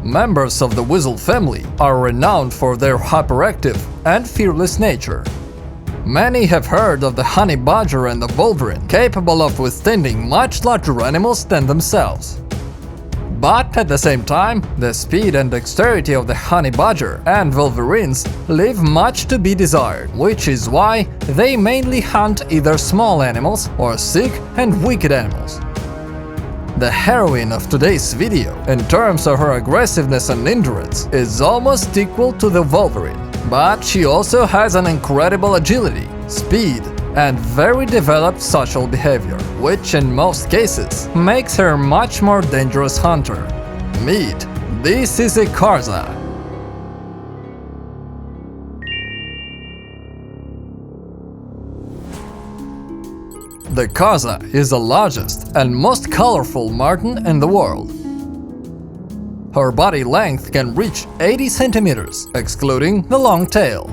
Members of the weasel family are renowned for their hyperactive and fearless nature. Many have heard of the honey badger and the wolverine, capable of withstanding much larger animals than themselves. But at the same time, the speed and dexterity of the honey badger and wolverines leave much to be desired, which is why they mainly hunt either small animals or sick and wicked animals. The heroine of today's video, in terms of her aggressiveness and endurance, is almost equal to the wolverine, but she also has an incredible agility, speed, and very developed social behavior, which in most cases makes her much more dangerous hunter. Meet, this is a Kharza. The Kharza is the largest and most colorful marten in the world. Her body length can reach 80 centimeters, excluding the long tail,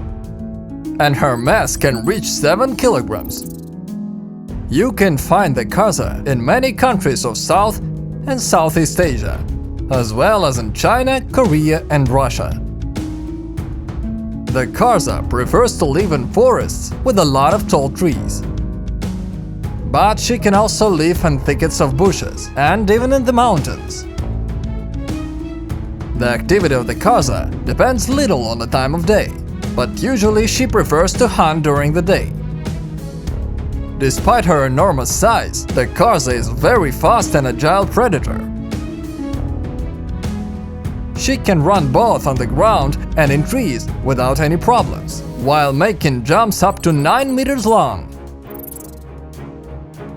and her mass can reach 7 kilograms. You can find the Kharza in many countries of South and Southeast Asia, as well as in China, Korea, and Russia. The Kharza prefers to live in forests with a lot of tall trees. But she can also live in thickets of bushes and even in the mountains. The activity of the Kharza depends little on the time of day, but usually she prefers to hunt during the day. Despite her enormous size, the Kharza is a very fast and agile predator. She can run both on the ground and in trees without any problems, while making jumps up to 9 meters long.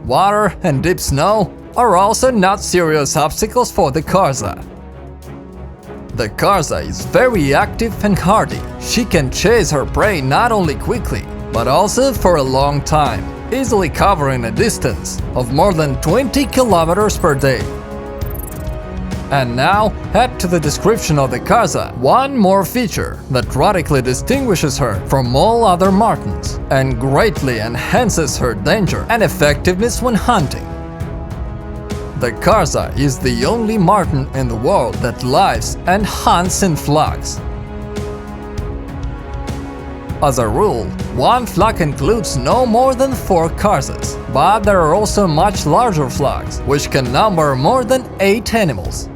Water and deep snow are also not serious obstacles for the Kharza. The Kharza is very active and hardy. She can chase her prey not only quickly, but also for a long time, easily covering a distance of more than 20 kilometers per day. And now, add to the description of the Kharza one more feature that radically distinguishes her from all other martens and greatly enhances her danger and effectiveness when hunting. The Kharza is the only marten in the world that lives and hunts in flocks. As a rule, one flock includes no more than 4 Kharzas, but there are also much larger flocks, which can number more than 8 animals.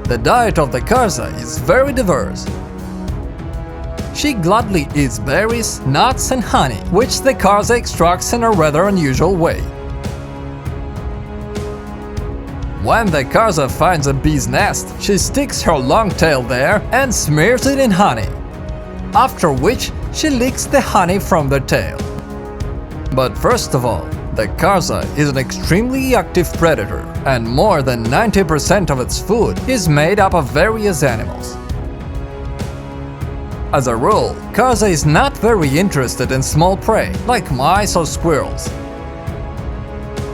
The diet of the Kharza is very diverse. She gladly eats berries, nuts and honey, which the Kharza extracts in a rather unusual way. When the Kharza finds a bee's nest, she sticks her long tail there and smears it in honey, after which she licks the honey from the tail. But first of all, the Kharza is an extremely active predator, and more than 90% of its food is made up of various animals. As a rule, Kharza is not very interested in small prey, like mice or squirrels.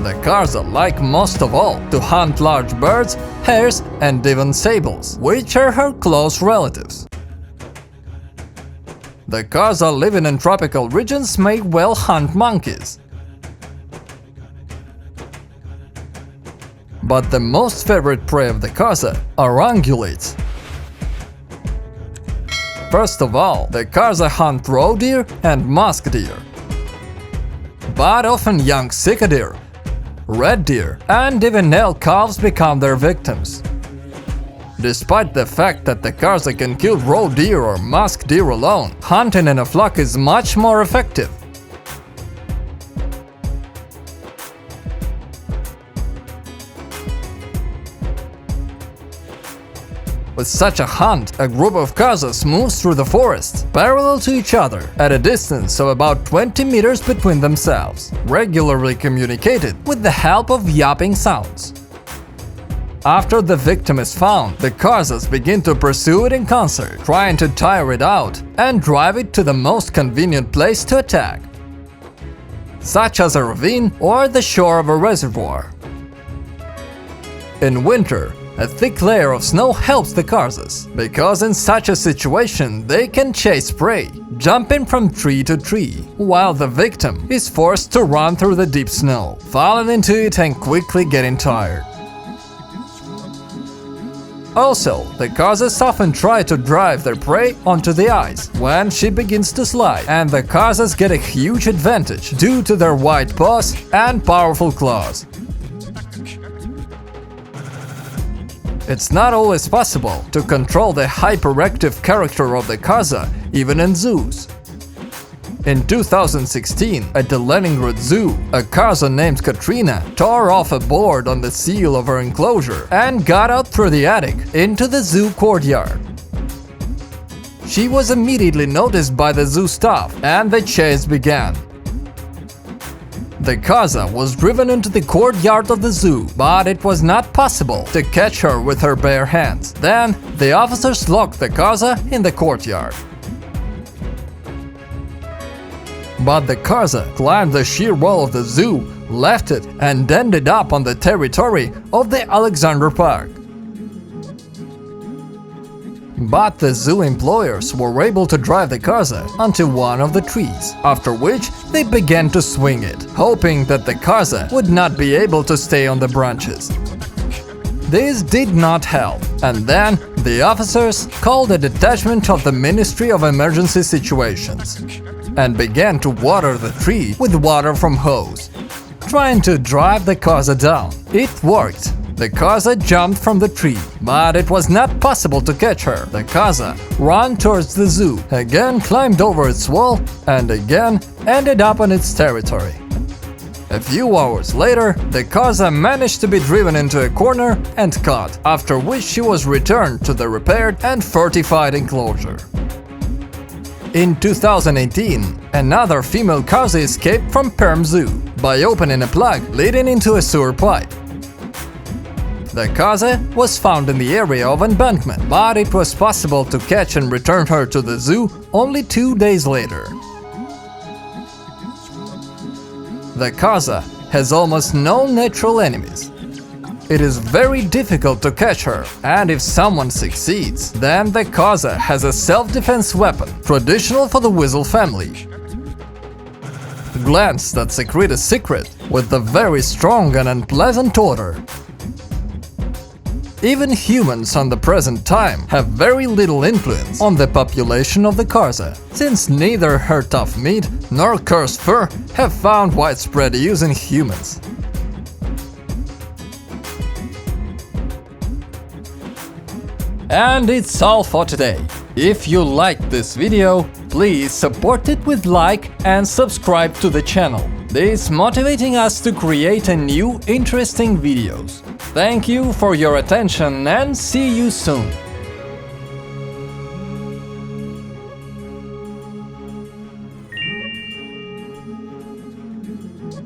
The Kharza like most of all to hunt large birds, hares, and even sables, which are her close relatives. The Kharza living in tropical regions may well hunt monkeys. But the most favorite prey of the Kharza are ungulates. First of all, the Kharza hunt roe deer and musk deer, but often young sika deer, red deer, and even elk calves become their victims. Despite the fact that the Kharza can kill roe deer or musk deer alone, hunting in a flock is much more effective. With such a hunt, a group of Kharzas moves through the forest, parallel to each other, at a distance of about 20 meters between themselves, regularly communicated with the help of yapping sounds. After the victim is found, the Kharzas begin to pursue it in concert, trying to tire it out and drive it to the most convenient place to attack, such as a ravine or the shore of a reservoir. In winter, a thick layer of snow helps the Kharzas, because in such a situation they can chase prey, jumping from tree to tree, while the victim is forced to run through the deep snow, falling into it and quickly getting tired. Also, the Kharzas often try to drive their prey onto the ice when she begins to slide, and the Kharzas get a huge advantage due to their wide paws and powerful claws. It's not always possible to control the hyperactive character of the Kharza, even in zoos. In 2016, at the Leningrad Zoo, a Kharza named Katrina tore off a board on the seal of her enclosure and got out through the attic into the zoo courtyard. She was immediately noticed by the zoo staff, and the chase began. The Kharza was driven into the courtyard of the zoo, but it was not possible to catch her with her bare hands. Then, the officers locked the Kharza in the courtyard. But the Kharza climbed the sheer wall of the zoo, left it, and ended up on the territory of the Alexander Park. But the zoo employers were able to drive the Kharza onto one of the trees, after which they began to swing it, hoping that the Kharza would not be able to stay on the branches. This did not help, and then the officers called a detachment of the Ministry of Emergency Situations and began to water the tree with water from hose, trying to drive the Kharza down. It worked. The Kharza jumped from the tree, but it was not possible to catch her. The Kharza ran towards the zoo, again climbed over its wall, and again ended up on its territory. A few hours later, the Kharza managed to be driven into a corner and caught, after which she was returned to the repaired and fortified enclosure. In 2018, another female Kharza escaped from Perm Zoo by opening a plug leading into a sewer pipe. The Kharza was found in the area of embankment, but it was possible to catch and return her to the zoo only 2 days later. The Kharza has almost no natural enemies. It is very difficult to catch her, and if someone succeeds, then the Kharza has a self-defense weapon, traditional for the weasel family. Glands that secrete a secret with a very strong and unpleasant odor. Even humans on the present time have very little influence on the population of the Kharza, since neither her tough meat nor coarse fur have found widespread use in humans. And it's all for today. If you liked this video, please support it with like and subscribe to the channel. This motivating us to create a new interesting videos. Thank you for your attention and see you soon.